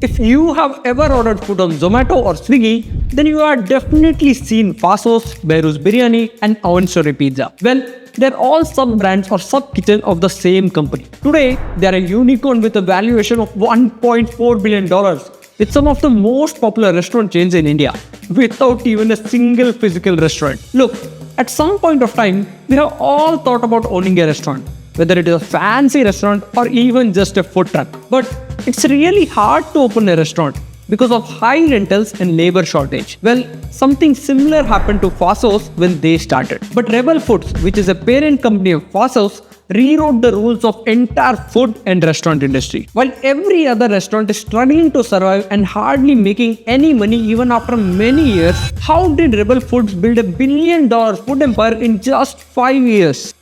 If you have ever ordered food on Zomato or Swiggy, then you have definitely seen Faasos, Behrouz Biryani, and Eatsure Pizza. Well, they're all sub-brands or sub-kitchen of the same company. Today, they're a unicorn with a valuation of $1.4 billion with some of the most popular restaurant chains in India without even a single physical restaurant. Look, at some point of time, we have all thought about owning a restaurant, whether it is a fancy restaurant or even just a food truck. But it's really hard to open a restaurant because of high rentals and labor shortage. Well, something similar happened to Faasos when they started. But Rebel Foods, which is a parent company of Faasos, rewrote the rules of entire food and restaurant industry. While every other restaurant is struggling to survive and hardly making any money even after many years, how did Rebel Foods build $1 billion food empire in just 5 years?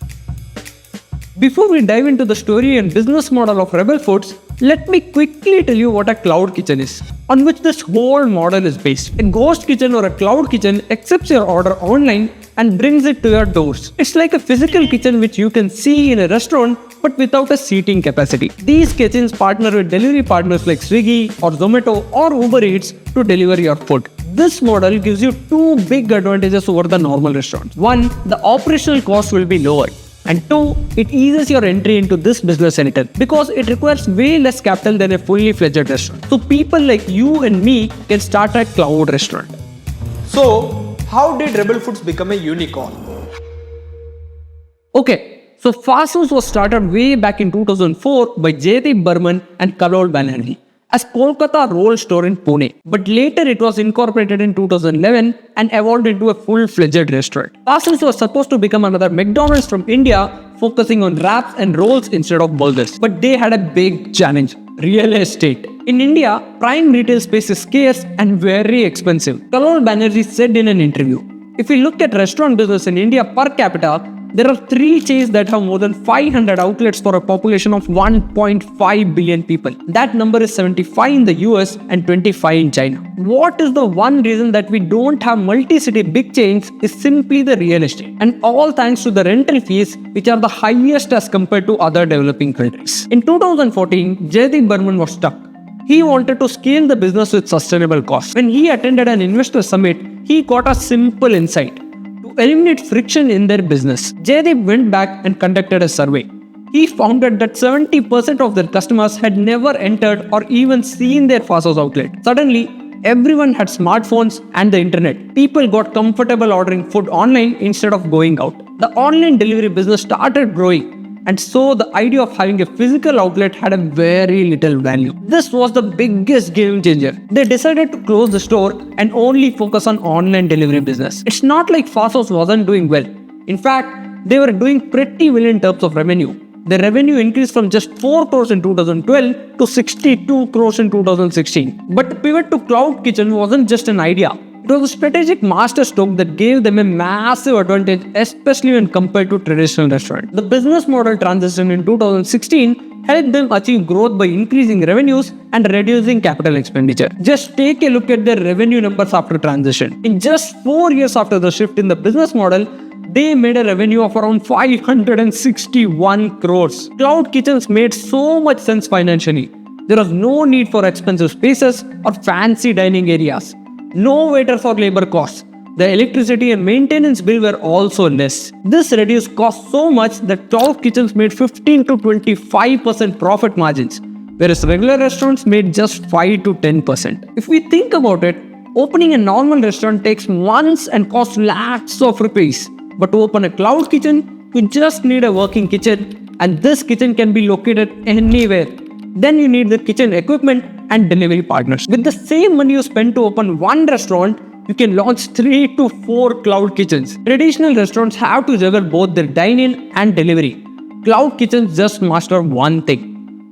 Before we dive into the story and business model of Rebel Foods, let me quickly tell you what a cloud kitchen is, on which this whole model is based. A ghost kitchen or a cloud kitchen accepts your order online and brings it to your doors. It's like a physical kitchen which you can see in a restaurant but without a seating capacity. These kitchens partner with delivery partners like Swiggy or Zomato or Uber Eats to deliver your food. This model gives you two big advantages over the normal restaurants. One, the operational cost will be lower. And two, it eases your entry into this business center because it requires way less capital than a fully fledged restaurant. So people like you and me can start a cloud restaurant. So, how did Rebel Foods become a unicorn? Okay, so Faasos was started way back in 2004 by Jaydeep Burman and Crore as Kolkata roll store in Pune. But later it was incorporated in 2011 and evolved into a full-fledged restaurant. Faasos was supposed to become another McDonald's from India, focusing on wraps and rolls instead of burgers. But they had a big challenge: real estate. In India, prime retail space is scarce and very expensive. Crore Banerjee said in an interview, if we look at restaurant business in India per capita, there are 3 chains that have more than 500 outlets for a population of 1.5 billion people. That number is 75 in the US and 25 in China. What is the one reason that we don't have multi-city big chains is simply the real estate. And all thanks to the rental fees, which are the highest as compared to other developing countries. In 2014, Jaydeep Burman was stuck. He wanted to scale the business with sustainable costs. When he attended an investor summit, he got a simple insight: to eliminate friction in their business. Jaydeep went back and conducted a survey. He found that 70% of their customers had never entered or even seen their Faasos outlet. Suddenly, everyone had smartphones and the internet. People got comfortable ordering food online instead of going out. The online delivery business started growing, and so the idea of having a physical outlet had a very little value. This was the biggest game changer. They decided to close the store and only focus on online delivery business. It's not like Faasos wasn't doing well. In fact, they were doing pretty well in terms of revenue. The revenue increased from just 4 crores in 2012 to 62 crores in 2016. But the pivot to cloud kitchen wasn't just an idea. It was a strategic masterstroke that gave them a massive advantage, especially when compared to traditional restaurants. The business model transition in 2016 helped them achieve growth by increasing revenues and reducing capital expenditure. Just take a look at their revenue numbers after transition. In just 4 years after the shift in the business model, they made a revenue of around 561 crores. Cloud kitchens made so much sense financially. There was no need for expensive spaces or fancy dining areas. No waiters or labor costs. The electricity and maintenance bill were also less. This reduced costs so much that cloud kitchens made 15 to 25% profit margins, whereas regular restaurants made just 5 to 10%. If we think about it, opening a normal restaurant takes months and costs lakhs of rupees. But to open a cloud kitchen, you just need a working kitchen, and this kitchen can be located anywhere. Then you need the kitchen equipment and delivery partners. With the same money you spend to open one restaurant, you can launch 3 to 4 cloud kitchens. Traditional restaurants have to juggle both their dine-in and delivery. Cloud kitchens just master one thing: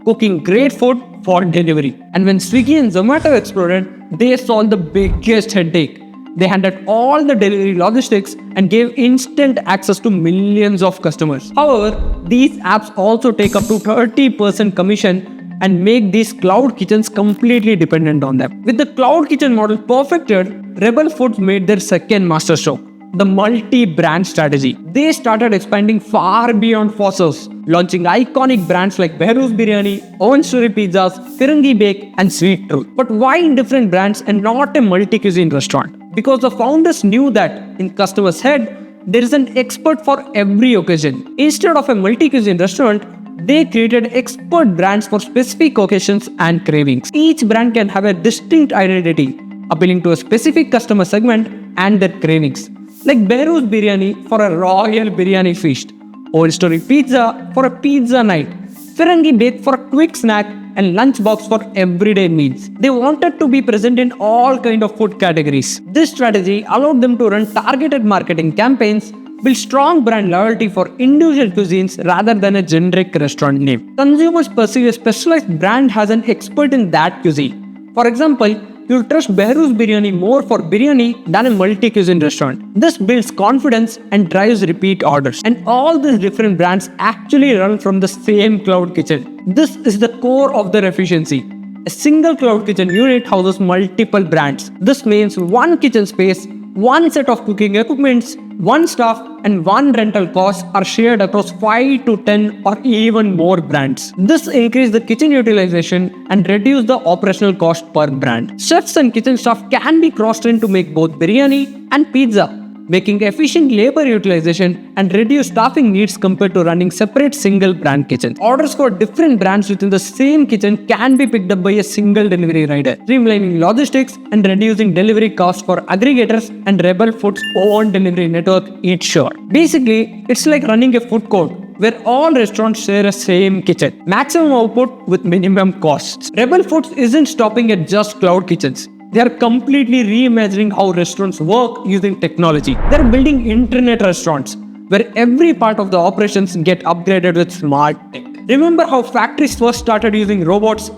cooking great food for delivery. And when Swiggy and Zomato exploded, they solved the biggest headache. They handled all the delivery logistics and gave instant access to millions of customers. However, these apps also take up to 30% commission and make these cloud kitchens completely dependent on them. With the cloud kitchen model perfected, Rebel Foods made their second masterstroke: the multi-brand strategy. They started expanding far beyond Faasos, launching iconic brands like Behrouz Biryani, Eatsure pizzas, Firangi Bake, and Sweet Truth. But why different brands and not a multi-cuisine restaurant? Because the founders knew that in customers' head, there is an expert for every occasion. Instead of a multi-cuisine restaurant, they created expert brands for specific occasions and cravings. Each brand can have a distinct identity, appealing to a specific customer segment and their cravings. Like Behrouz Biryani for a royal biryani feast, Eatsure Pizza for a pizza night, Firangi Bake for a quick snack, and Lunchbox for everyday meals. They wanted to be present in all kinds of food categories. This strategy allowed them to run targeted marketing campaigns, build strong brand loyalty for individual cuisines rather than a generic restaurant name. Consumers perceive a specialized brand as an expert in that cuisine. For example, you'll trust Behrouz Biryani more for biryani than a multi-cuisine restaurant. This builds confidence and drives repeat orders. And all these different brands actually run from the same cloud kitchen. This is the core of their efficiency. A single cloud kitchen unit houses multiple brands. This means one kitchen space, one set of cooking equipments, one staff, and one rental cost are shared across 5 to 10 or even more brands. This increases the kitchen utilization and reduces the operational cost per brand. Chefs and kitchen staff can be cross-trained to make both biryani and pizza, making efficient labor utilization and reduce staffing needs compared to running separate single brand kitchens. Orders for different brands within the same kitchen can be picked up by a single delivery rider, streamlining logistics and reducing delivery costs for aggregators and Rebel Foods' own delivery network, Eatsure. Basically, it's like running a food court where all restaurants share a same kitchen. Maximum output with minimum costs. Rebel Foods isn't stopping at just cloud kitchens. They are completely reimagining how restaurants work using technology. They are building internet restaurants where every part of the operations get upgraded with smart tech. Remember how factories first started using robots?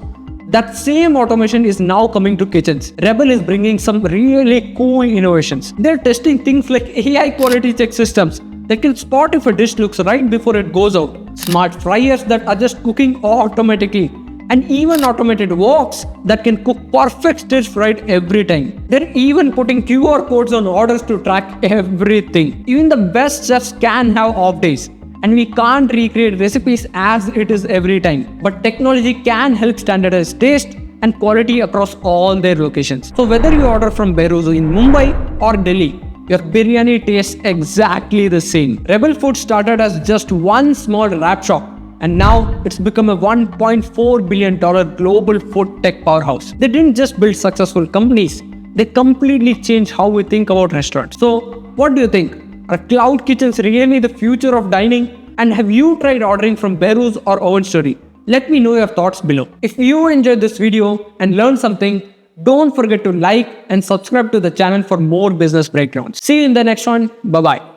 That same automation is now coming to kitchens. Rebel is bringing some really cool innovations. They're testing things like AI quality check systems that can spot if a dish looks right before it goes out, smart fryers that adjust cooking automatically, and even automated woks that can cook perfect stir right every time. They're even putting QR codes on orders to track everything. Even the best chefs can have off days, and we can't recreate recipes as it is every time. But technology can help standardize taste and quality across all their locations. So whether you order from Behrouz in Mumbai or Delhi, your biryani tastes exactly the same. Rebel Food started as just one small wrap shop, and now it's become a $1.4 billion global food tech powerhouse. They didn't just build successful companies, they completely changed how we think about restaurants. So, what do you think? Are cloud kitchens really the future of dining? And have you tried ordering from Behrouz or Eatsure? Let me know your thoughts below. If you enjoyed this video and learned something, don't forget to like and subscribe to the channel for more business breakdowns. See you in the next one. Bye-bye.